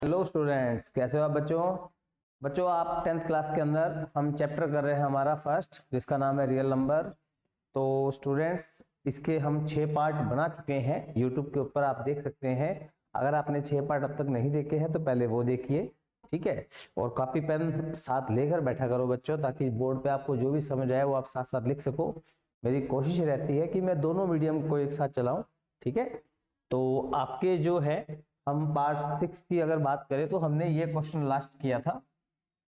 Hello students, कैसे हो आप बच्चों आप 10th क्लास के अंदर हम चैप्टर कर रहे हैं हमारा फर्स्ट, जिसका नाम है रियल नंबर। तो स्टूडेंट्स, इसके हम 6 पार्ट बना चुके हैं। यूट्यूब के ऊपर आप देख सकते हैं। अगर आपने 6 पार्ट अब तक नहीं देखे हैं तो पहले वो देखिए, ठीक है। और कॉपी पेन साथ लेकर बैठा करो बच्चों, ताकि बोर्ड पे आपको जो भी समझ आए वो आप साथ साथ लिख सको। मेरी कोशिश रहती है कि मैं दोनों मीडियम को एक साथ चलाऊं, ठीक है। तो आपके जो है, हम पार्ट 6 की अगर बात करें तो हमने ये क्वेश्चन लास्ट किया था,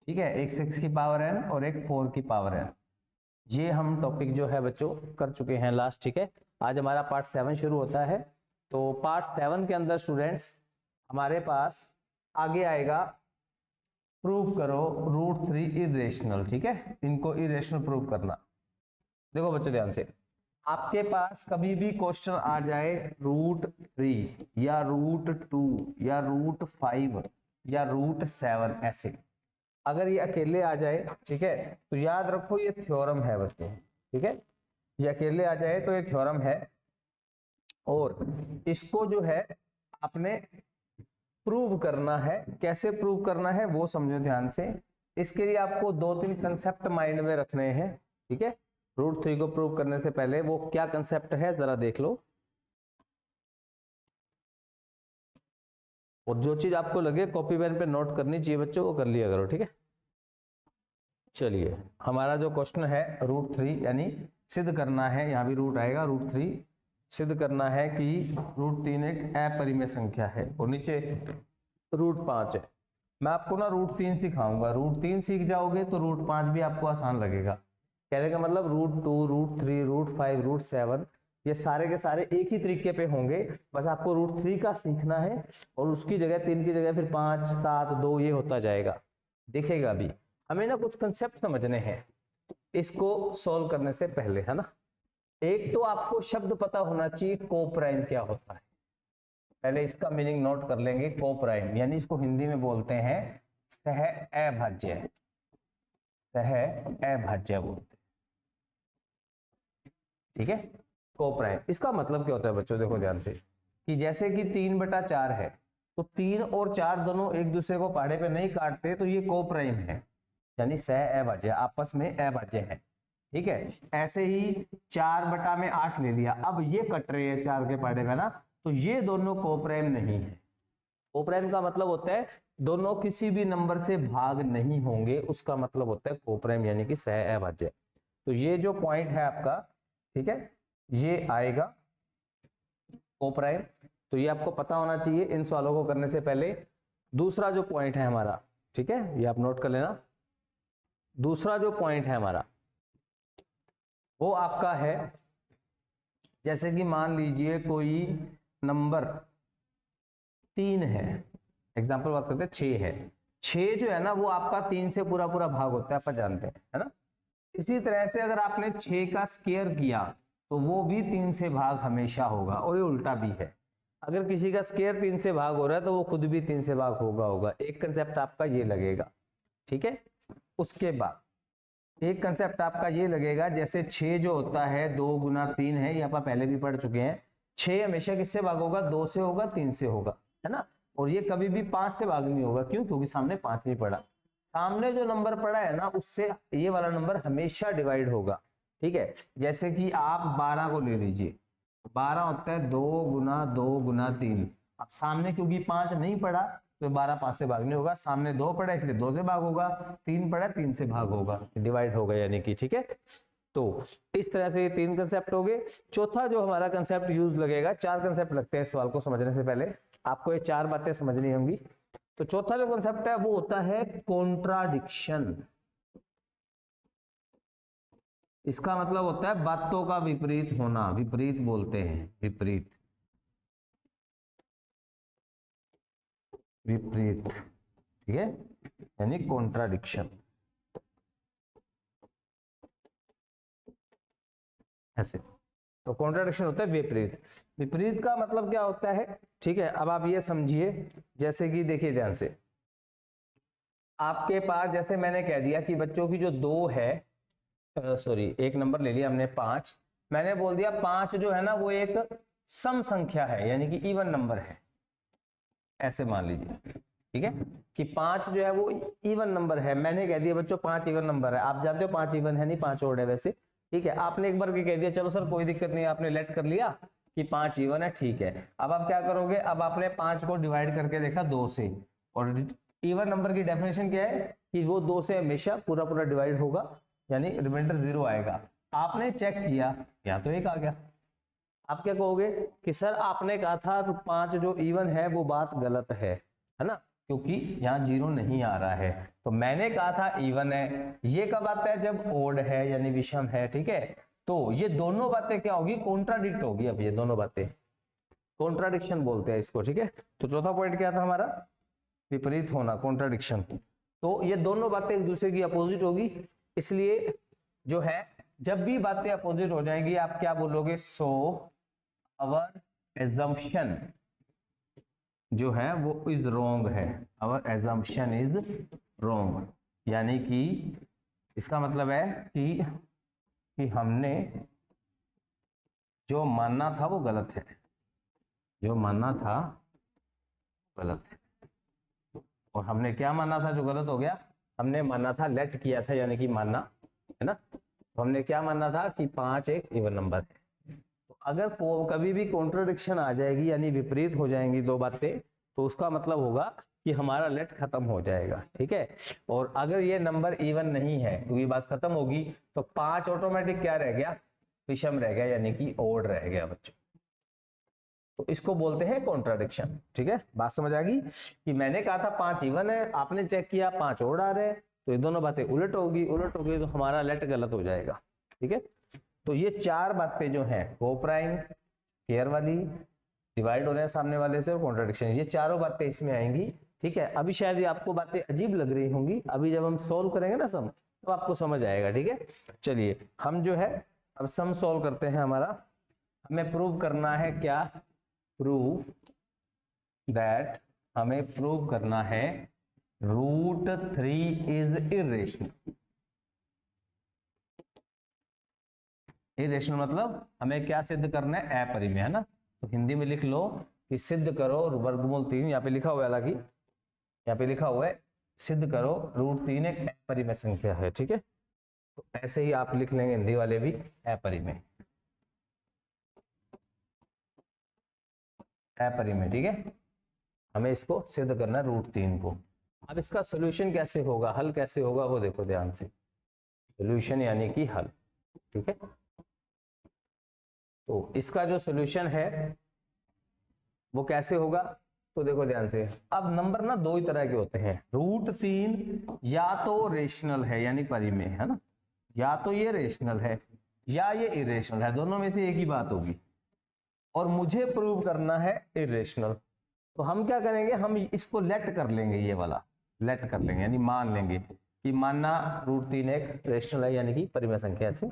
ठीक है। एक 6 की पावर n और एक 4 की पावर n, ये हम टॉपिक जो है बच्चों कर चुके हैं लास्ट, ठीक है। आज हमारा पार्ट 7 शुरू होता है। तो पार्ट 7 के अंदर स्टूडेंट्स हमारे पास आगे आएगा, प्रूव करो √3 इरेशनल, ठीक है। इनको इरेशनल प्रूव करना। देखो बच्चों ध्यान से, आपके पास कभी भी क्वेश्चन आ जाए √3 या √2 या √5 या √7, ऐसे अगर ये अकेले आ जाए, ठीक है, तो याद रखो ये थ्योरम है बच्चों, ठीक है। ये अकेले आ जाए तो ये थ्योरम है, और इसको जो है आपने प्रूव करना है। कैसे प्रूव करना है वो समझो ध्यान से। इसके लिए आपको 2-3 कंसेप्ट माइंड में रखने हैं, ठीक है। √3 को प्रूव करने से पहले वो क्या कंसेप्ट है जरा देख लो, और जो चीज आपको लगे कॉपी पेन पे नोट करनी चाहिए बच्चों, वो कर लिया करो, ठीक है। चलिए, हमारा जो क्वेश्चन है √3 यानी सिद्ध करना है, यहाँ भी रूट आएगा, √3 सिद्ध करना है कि √3 एक अपरिमेय संख्या है, और नीचे √5 है। मैं आपको ना √3 सिखाऊंगा, √3 सीख जाओगे तो √5 भी आपको आसान लगेगा। कहने का मतलब √2 √3 √5 √7 ये सारे के सारे एक ही तरीके पे होंगे, बस आपको √3 का सीखना है, और उसकी जगह 3 की जगह फिर 5 7 2 ये होता जाएगा, दिखेगा भी। हमें ना कुछ कंसेप्ट समझने हैं इसको सॉल्व करने से पहले, है ना। एक तो आपको शब्द पता होना चाहिए कोप्राइम क्या होता है। पहले इसका मीनिंग नोट कर लेंगे। कोप्राइम यानी इसको हिंदी में बोलते हैं सह अभाज्य, सह अभाज्य बोलते हैं, ठीक है। कोप्राइम इसका मतलब क्या होता है बच्चों, देखो ध्यान से, कि जैसे कि 3/4 है, तो 3 और 4 दोनों एक दूसरे को पहाड़े पे नहीं काटते, तो ये कोप्राइम है, यानी सह अभाज्य, आपस में अभाज्य है, ठीक है। ऐसे ही 4/8 ले लिया, अब ये कट रहे हैं 4 के पहाड़े पे ना, तो ये दोनों कोप्राइम नहीं है। कोप्राइम का मतलब होता है दोनों किसी भी नंबर से भाग नहीं होंगे, उसका मतलब होता है कोप्राइम यानी कि सह अभाज्य। तो ये जो पॉइंट है आपका, ठीक है, ये आएगा कोप्राइम। तो ये आपको पता होना चाहिए इन सवालों को करने से पहले। दूसरा जो पॉइंट है हमारा, ठीक है, ये आप नोट कर लेना। दूसरा जो पॉइंट है हमारा वो आपका है, जैसे कि मान लीजिए कोई नंबर 3 है, एग्जाम्पल बात करते हैं 6 है। 6 जो है ना वो आपका 3 से पूरा पूरा भाग होता है, आप जानते हैं, है ना। इसी तरह से अगर आपने 6 का स्क्वायर किया तो वो भी 3 से भाग हमेशा होगा, और ये उल्टा भी है। अगर किसी का स्क्वायर 3 से भाग हो रहा है तो वो खुद भी 3 से भाग होगा। एक कंसेप्ट आपका ये लगेगा, ठीक है। उसके बाद एक कंसेप्ट आपका ये लगेगा, जैसे 6 जो होता है 2 गुना 3 है, ये आप पहले भी पढ़ चुके हैं। 6 हमेशा किससे भाग होगा, 2 से होगा, 3 से होगा, है ना। और ये कभी भी 5 से भाग नहीं होगा, क्यों, क्योंकि सामने 5 नहीं पड़ा। सामने जो नंबर पड़ा है ना उससे ये वाला नंबर हमेशा डिवाइड होगा, ठीक है। जैसे कि आप 12 को ले लीजिए, 12 होता है 2 गुना 2 गुना 3। अब सामने क्योंकि 5 नहीं पड़ा तो 12 5 से भाग नहीं होगा, सामने 2 पड़ा इसलिए 2 से भाग होगा, 3 पड़ा 3 से भाग होगा, डिवाइड होगा यानी कि, ठीक है। तो इस तरह से ये 3 कंसेप्ट हो गए। चौथा जो हमारा कंसेप्ट यूज लगेगा, 4 कंसेप्ट लगते हैं सवाल को समझने से पहले, आपको ये 4 बातें समझनी होंगी। तो चौथा जो कंसेप्ट है वो होता है कॉन्ट्राडिक्शन। इसका मतलब होता है बातों का विपरीत होना, विपरीत बोलते हैं, विपरीत, विपरीत, ठीक है, यानी कॉन्ट्राडिक्शन, ऐसे। तो कॉन्ट्राडिक्शन होता है विपरीत। विपरीत का मतलब क्या होता है, ठीक है। अब आप ये समझिए, जैसे कि देखिए ध्यान से, आपके पास जैसे मैंने कह दिया कि बच्चों की जो 2 है, सॉरी एक नंबर ले लिया हमने 5, मैंने बोल दिया 5 जो है ना वो एक सम संख्या है, यानी कि इवन नंबर है, ऐसे मान लीजिए। ठीक है, कि 5 जो है वो इवन नंबर है। मैंने कह दिया बच्चों 5 इवन नंबर है, आप जानते हो 5 इवन है नहीं, 5 ओड है वैसे, ठीक है। आपने एक बार कह दिया, चलो सर कोई दिक्कत नहीं, आपने लेट कर लिया कि 5 इवन है, ठीक है। अब आप क्या करोगे, अब आपने 5 को डिवाइड करके देखा 2 से, और इवन नंबर की डेफिनेशन क्या है कि वो 2 से हमेशा पूरा पूरा डिवाइड होगा, यानी रिमाइंडर 0 आएगा। आपने चेक किया, यहाँ तो 1 आ गया। आप क्या कहोगे कि सर आपने कहा था 5 जो इवन है वो बात गलत है ना, क्योंकि यहाँ 0 नहीं आ रहा है। तो मैंने कहा था इवन है, ये कब आता है, जब ओड है यानी विषम है, ठीक है। तो ये दोनों बातें क्या होगी, कॉन्ट्राडिक्ट होगी। अब ये दोनों बातें कॉन्ट्राडिक्शन बोलते हैं इसको, ठीक है। तो चौथा पॉइंट क्या था हमारा, विपरीत होना, कॉन्ट्राडिक्शन। तो ये दोनों बातें एक दूसरे की अपोजिट होगी, इसलिए जो है जब भी बातें अपोजिट हो जाएंगी आप क्या बोलोगे, सो आवर एजम्पशन जो है वो इज रॉन्ग है, आवर एजम्पशन इज रॉन्ग, यानी कि इसका मतलब है कि हमने जो मानना था वो गलत है, जो मानना था गलत है। और हमने क्या माना था जो गलत हो गया, हमने माना था, लेट किया था यानी कि मानना, है ना। तो हमने क्या माना था कि 5 एक इवन नंबर है। तो अगर कभी भी कॉन्ट्रडिक्शन आ जाएगी यानी विपरीत हो जाएंगी दो बातें, तो उसका मतलब होगा कि हमारा लेट खत्म हो जाएगा, ठीक है। और अगर ये नंबर इवन नहीं है तो ये बात खत्म होगी, तो 5 ऑटोमेटिक क्या रह गया, विषम रह गया, यानी कि ओड रह गया बच्चों। तो इसको बोलते हैं कॉन्ट्राडिक्शन, ठीक है। बात समझ आ गई कि मैंने कहा था 5 इवन है, आपने चेक किया 5 ओड आ रहे हैं, तो ये दोनों बातें उलट होगी, उलट होगी तो हमारा लेट गलत हो जाएगा, ठीक है। तो ये 4 बातें जो हैं, को प्राइम, स्क्वायर वाली, डिवाइड हो रहे हैं सामने वाले से, और कॉन्ट्राडिक्शन, ये चारों बातें इसमें आएंगी, ठीक है। अभी शायद ये आपको बातें अजीब लग रही होंगी, अभी जब हम सोल्व करेंगे ना सम, तो आपको समझ आएगा, ठीक है। चलिए हम जो है अब सम सोल्व करते हैं। हमारा हमें प्रूव करना है क्या, प्रूव दैट, हमें प्रूव करना है √3 इज इरेशनल। इरेशनल मतलब हमें क्या सिद्ध करना है, अपरिमेय, है ना। तो हिंदी में लिख लो कि सिद्ध करो वर्गमूल 3, यहाँ पे लिखा हुआ है, हालांकि यहाँ पे लिखा हुआ है सिद्ध करो √3 एक अपरिमेय संख्या है, ठीक है। तो ऐसे ही आप लिख लेंगे हिंदी वाले भी, अपरिमेय, अपरिमेय, ठीक है। हमें इसको सिद्ध करना है √3 को। अब इसका सोल्यूशन कैसे होगा, हल कैसे होगा, वो देखो ध्यान से, सोल्यूशन यानी कि हल, ठीक है। तो इसका जो सोल्यूशन है वो कैसे होगा, तो देखो ध्यान से। अब नंबर ना दो ही तरह के होते हैं, √3 या तो रेशनल है यानी परिमेय, है ना, या तो ये रेशनल है या ये इरेशनल है, दोनों में से एक ही बात होगी। और मुझे प्रूव करना है इरेशनल, तो हम क्या करेंगे, हम इसको लेट कर लेंगे, ये वाला लेट कर लेंगे, यानी मान लेंगे कि मानना √3 एक रेशनल है यानी कि परिमेय संख्या से,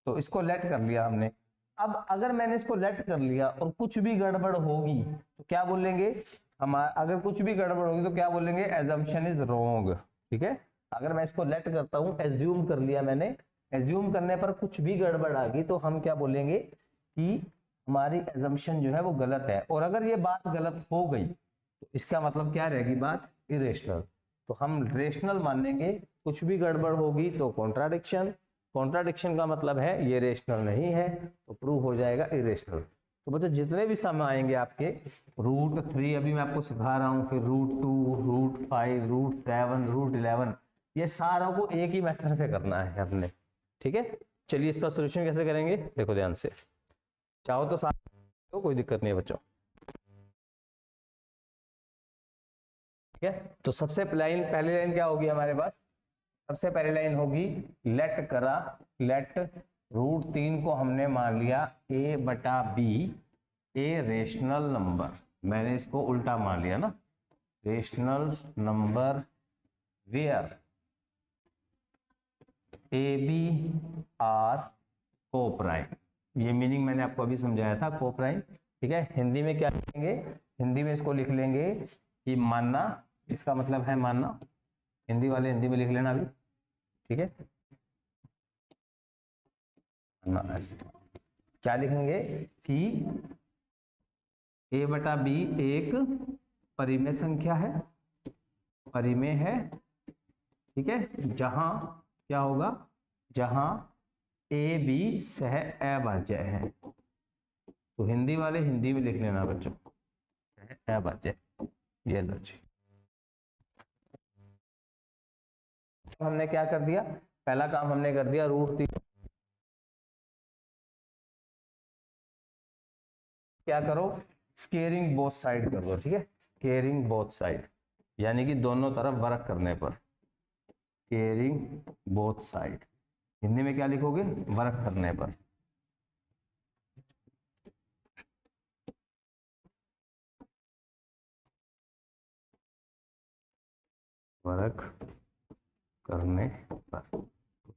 तो इसको लेट कर लिया हमने। अब अगर मैंने इसको लेट कर लिया और कुछ भी गड़बड़ होगी तो क्या बोलेंगे, हम अगर कुछ भी गड़बड़ होगी तो क्या बोलेंगे, एजम्पशन इज रॉन्ग, ठीक है। अगर मैं इसको लेट करता हूं, एज्यूम कर लिया मैंने, एज्यूम करने पर कुछ भी गड़बड़ आ गई तो हम क्या बोलेंगे कि हमारी एजम्पशन जो है वो गलत है। और अगर ये बात गलत हो गई तो इसका मतलब क्या रहेगी बात, इरेशनल। तो हम रेशनल मानेंगे, कुछ भी गड़बड़ होगी तो कॉन्ट्राडिक्शन, कॉन्ट्राडिक्शन का मतलब है ये रेशनल नहीं है, तो प्रूव हो जाएगा इरेशनल। तो बच्चों जितने भी सम आएंगे आपके, √3 अभी मैं आपको सिखा रहा हूँ, फिर √2, √5, √7, √11, ये सारों को एक ही मेथड से करना है हमने, ठीक है। चलिए इसका सोल्यूशन कैसे करेंगे, देखो ध्यान से, चाहो तो साथ, तो कोई दिक्कत नहीं है बच्चों, ठीक है। तो सबसे पहली लाइन क्या होगी हमारे पास, सबसे पहली लाइन होगी लेट करा, लेट √3 को हमने मान लिया a/b, ए रेशनल नंबर, मैंने इसको उल्टा मान लिया ना, rational number where a b are coprime, ये मीनिंग मैंने आपको अभी समझाया था, को प्राइम, ठीक है। हिंदी में क्या लिखेंगे, हिंदी में इसको लिख लेंगे कि मानना, इसका मतलब है मानना, हिंदी वाले हिंदी में लिख लेना अभी, ठीक है। ऐसे क्या लिखेंगे कि a/b एक परिमेय संख्या है, परिमेय है, ठीक है, जहां क्या होगा, जहां ए बी सह अभाज्य है। तो हिंदी वाले हिंदी में लिख लेना बच्चों, अभाज्य, ये लो जी। हमने क्या कर दिया, पहला काम हमने कर दिया √3, क्या करो, स्केयरिंग बोथ साइड कर दो, ठीक है, स्केयरिंग बोथ साइड, यानी कि दोनों तरफ वर्क करने पर, स्केयरिंग बोथ साइड, हिंदी में क्या लिखोगे, वर्क करने पर। वर्क करने पर,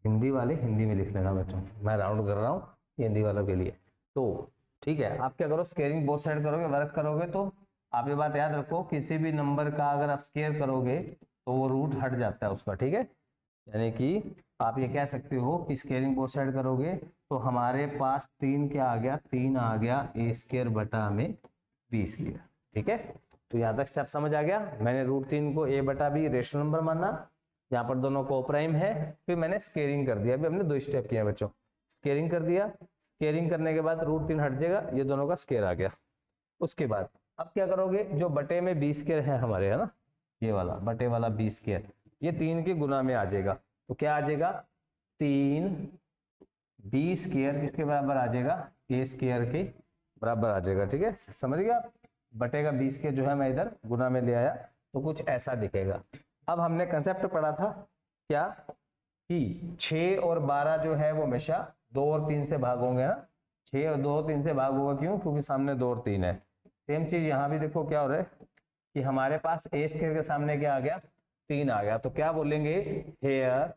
हिंदी वाले हिंदी में लिख लेना बच्चों, मैं राउंड कर रहा हूँ हिंदी वालों के लिए। तो ठीक है, आप क्या करो, स्केयरिंग बोथ साइड करोगे, वर्क करोगे, तो आप ये बात याद रखो, किसी भी नंबर का अगर आप स्केयर करोगे तो वो रूट हट जाता है उसका, ठीक है, यानी कि आप ये कह सकते हो कि स्केयरिंग बोथ साइड करोगे तो हमारे पास 3 क्या आ गया, 3 आ गया ए स्केयर बटा में बी स्केयर, ठीक है। तो यहाँ तक स्टेप समझ आ गया। मैंने √3 को ए बटा बी रेशनल नंबर माना, यहाँ पर दोनों कोप्राइम है, फिर मैंने स्केयरिंग कर दिया। अभी हमने 2 स्टेप किया बच्चों, स्केयरिंग कर दिया, स्केयरिंग करने के बाद √3 हट जाएगा, ये दोनों का स्केयर आ गया। उसके बाद अब क्या करोगे, जो बटे में बी स्केयर है हमारे, है ना, ये वाला बटे वाला बी स्केयर, ये 3 के गुना में आ जाएगा, तो क्या आ जाएगा, 3 बी स्केयर किसके बराबर आ जाएगा, ए स्केयर के बराबर आ जाएगा, ठीक है, समझ गया। बटे का बी स्केयर जो है मैं इधर गुना में ले आया, तो कुछ ऐसा दिखेगा। अब हमने कंसेप्ट पढ़ा था क्या, कि 6 और 12 जो है वो हमेशा 2 और 3 से भाग होंगे ना, 6 और 2 और 3 से भाग होगा, क्यों, क्योंकि सामने 2 और 3 है। सेम चीज यहाँ भी देखो क्या हो रहा है, कि हमारे पास ए स्केयर के सामने क्या आ गया, 3 आ गया, तो क्या बोलेंगे, here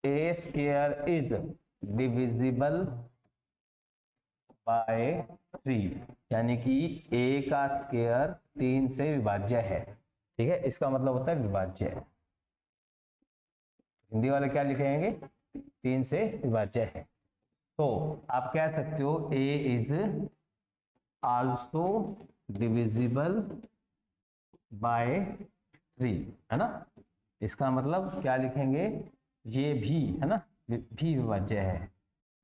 a square is divisible by 3, यानी कि ए का स्केयर 3 से विभाज्य है, ठीक है, इसका मतलब होता है विभाज्य है। हिंदी वाले क्या लिखेंगे, 3 से विभाज्य है। तो आप कह सकते हो ए इज आल्सो डिविजिबल बाय 3, है ना, इसका मतलब क्या लिखेंगे, ये भी, है ना, भी विभाज्य है,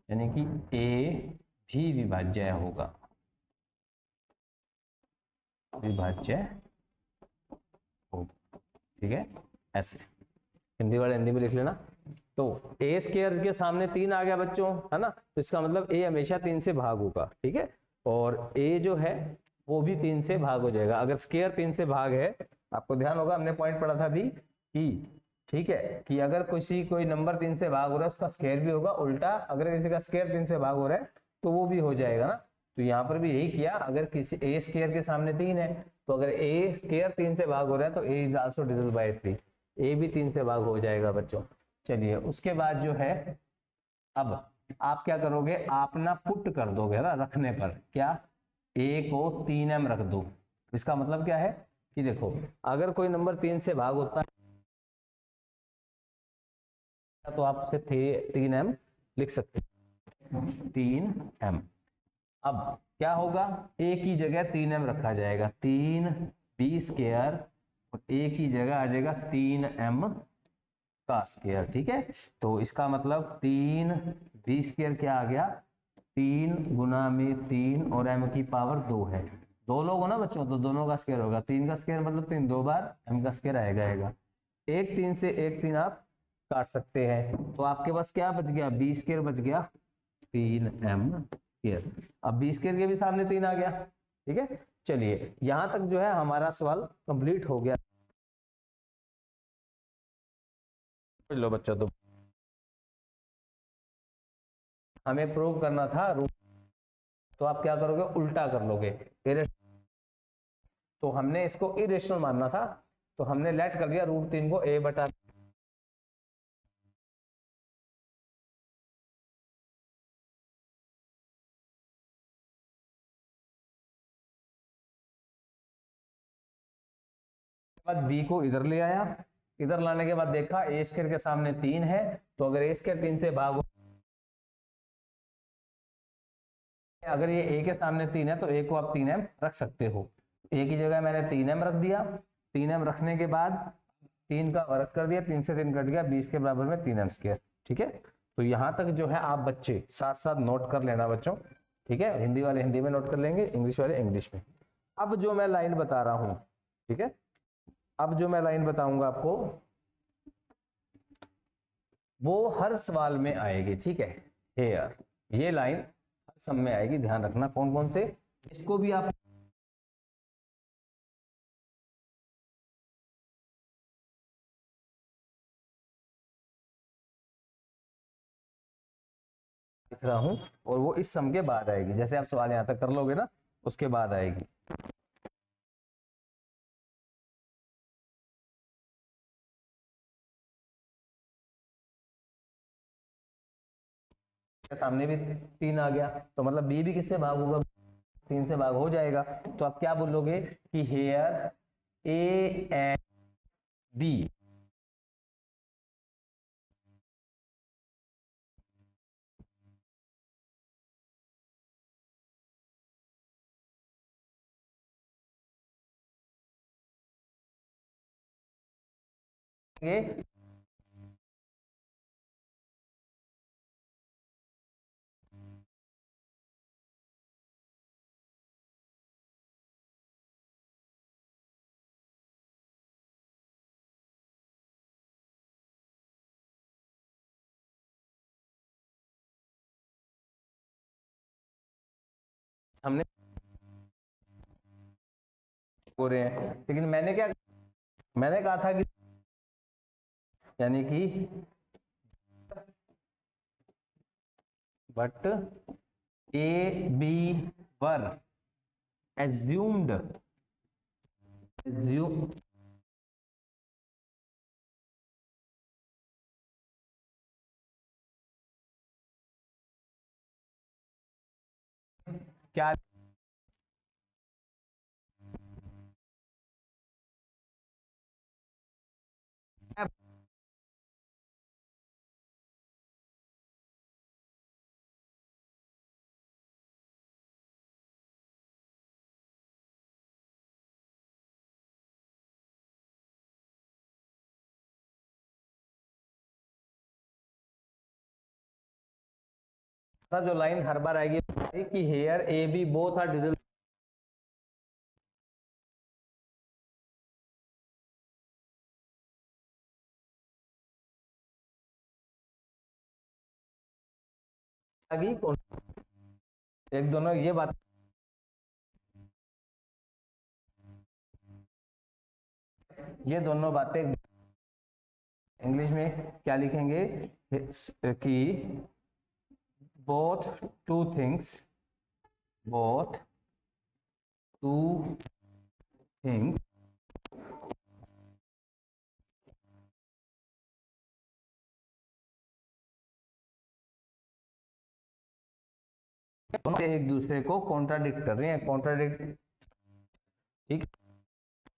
यानी कि ए भी विभाज्य होगा, विभाज्य होगा, ठीक है, ऐसे हिंदी वाले हिंदी में लिख लेना। तो ए स्केयर के सामने 3 आ गया बच्चों, है ना, तो इसका मतलब ए हमेशा 3 से भाग होगा, ठीक है, और ए जो है वो भी 3 से भाग हो जाएगा। अगर स्केयर 3 से भाग है, आपको ध्यान होगा हमने पॉइंट पढ़ा था अभी कि, ठीक है, कि अगर कोई नंबर 3 से भाग हो रहा है उसका स्केयर भी होगा, उल्टा अगर किसी का स्केयर 3 से भाग हो रहा है तो वो भी हो जाएगा ना। तो यहाँ पर भी यही किया, अगर किसी ए स्केयर के सामने 3 है, तो अगर ए स्केयर 3 से भाग हो रहा है तो ए इज आल्सो डिविजिबल बाय 3, ए भी 3 से भाग हो जाएगा बच्चों। चलिए उसके बाद जो है, अब आप क्या करोगे, आप ना पुट कर दोगे ना, रखने पर क्या, ए को 3m रख दो, इसका मतलब क्या है कि देखो, अगर कोई नंबर 3 से भाग होता है तो आप उसे 3m लिख सकते हैं, 3m। अब क्या होगा, ए की जगह 3m रखा जाएगा, 3 बी स्केयर, और ए की जगह आ जाएगा 3m का स्केयर, ठीक है। तो इसका मतलब 3 बी स्केयर क्या आ गया, 3 गुना में 3 और m की पावर 2 है, 2 लोग हो ना बच्चों, तो दोनों का स्केयर होगा, 3 का स्केयर मतलब 3 2 बार, m का स्केयर आएगा, एक 3 से एक 3 आप काट सकते हैं, तो आपके पास क्या बच गया, बी स्केयर बच गया 3m स्केयर। अब बी स्केयर के भी सामने 3 आ गया, ठीक है। चलिए यहां तक जो है हमारा सवाल कंप्लीट हो गया। लो बच्चों, तो हमें प्रूव करना था तो आप क्या करोगे, उल्टा कर लोगे, तो हमने इसको इरेशनल मानना था, तो हमने लेट कर दिया √3 को a बटा, बाद b को इधर ले आया, इधर लाने के बाद देखा ए स्क्वायर के सामने 3 है, तो अगर ए स्क्वायर 3 से भाग, अगर ये a के सामने 3 है तो a को आप 3m रख सकते हो, a की जगह मैंने 3m रख दिया, 3m रखने के बाद 3 का वर्ग कर दिया, 3 से 3 कट गया, 20 के बराबर में 3m²। ठीक है, तो यहां तक जो है आप बच्चे साथ साथ नोट कर लेना बच्चों। ठीक है, हिंदी वाले हिंदी में नोट कर लेंगे, इंग्लिश वाले इंग्लिश में। अब जो मैं लाइन बता रहा हूं, ठीक है, अब जो मैं लाइन बताऊंगा आपको वो हर सवाल में आएगी। ठीक है, हेयर, ये लाइन हर सम में आएगी, ध्यान रखना। कौन कौन से, इसको भी आप लिख रहा हूं, और वो इस सम के बाद आएगी। जैसे आप सवाल यहां तक कर लोगे ना, उसके बाद आएगी। सामने भी 3 आ गया, तो मतलब बी भी किससे भाग होगा, 3 से भाग हो जाएगा। तो आप क्या बोलोगे कि हेयर ए एंड बी ये हमने हो रहे हैं, लेकिन मैंने कहा था कि यानी कि but a b were assumed क्या जो लाइन हर बार आएगी कि here a b both are digital, एक दोनों ये बात, ये दोनों बातें इंग्लिश में क्या लिखेंगे कि both two things एक दूसरे को कॉन्ट्राडिक्ट कर रहे हैं, कॉन्ट्राडिक्ट। ठीक,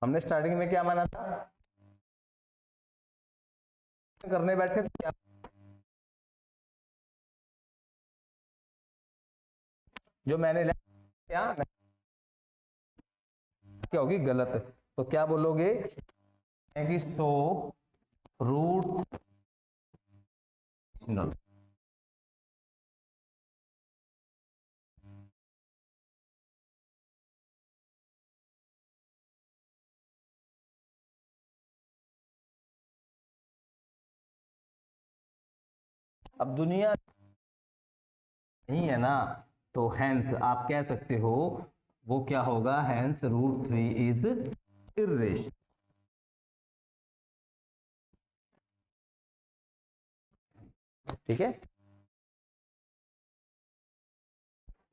हमने स्टार्टिंग में क्या माना था, करने बैठे तो क्या, जो मैंने क्या होगी गलत, तो क्या बोलोगे कि सो रूट अब दुनिया नहीं है ना, तो हैंस आप कह सकते हो वो क्या होगा, हैंस √3 इज इर्रेशनल। ठीक है,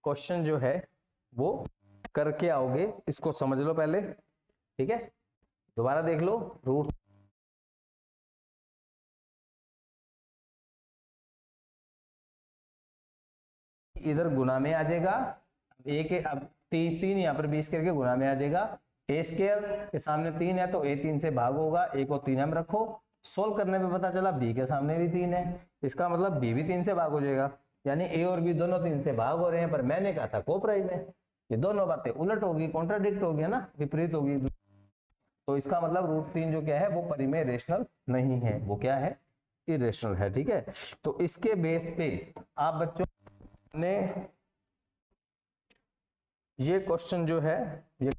क्वेश्चन जो है वो करके आओगे, इसको समझ लो पहले। ठीक है, दोबारा देख लो, रूट इधर गुना में आ जाएगा, ए के अब 3 यहाँ पर 20 करके गुना में आ जाएगा, ए स्क्वायर के सामने 3 है तो ए 3 से भाग होगा, ए को 3m रखो, सोल्व करने पे पता चला बी के सामने भी 3 है, इसका मतलब बी भी 3 से भाग हो जाएगा, यानी ए और बी दोनों 3 से भाग हो रहे हैं। पर मैंने कहा था को प्राइम है, ये दोनों बातें उलट होगी, कॉन्ट्राडिक्ट होगी ना, विपरीत होगी। तो इसका मतलब √3 जो क्या है वो परिमेय रेशनल नहीं है, वो क्या है, इरेशनल है। ठीक है, तो इसके बेस पे आप बच्चों ने ये क्वेश्चन जो है ये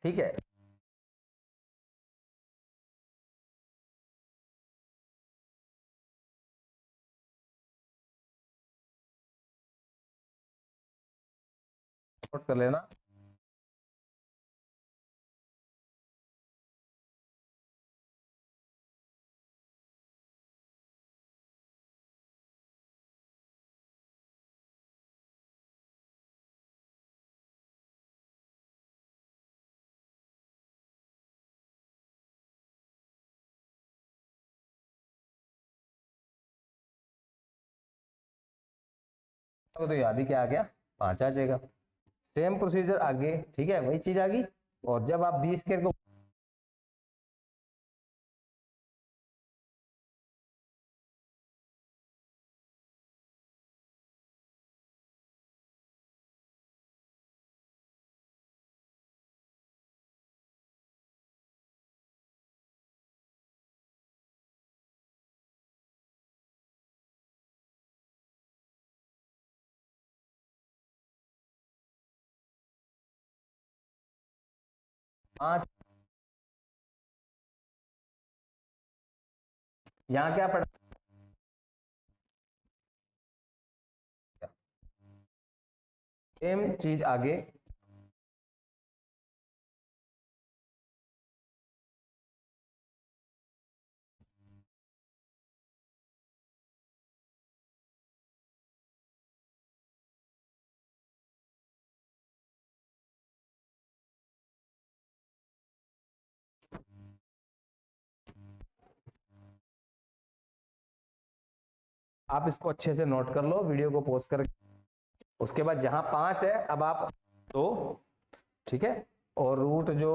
ठीक है, नोट कर लेना। तो याद ही क्या आ गया, 5 आ जाएगा। सेम प्रोसीजर आगे, ठीक है, वही चीज आ गई। और जब आप बी स्क्वायर को पांच, यहाँ क्या पड़ा, सेम चीज आगे। आप इसको अच्छे से नोट कर लो, वीडियो को पॉज करके। उसके बाद जहां 5 है अब आप 2, ठीक है, और रूट जो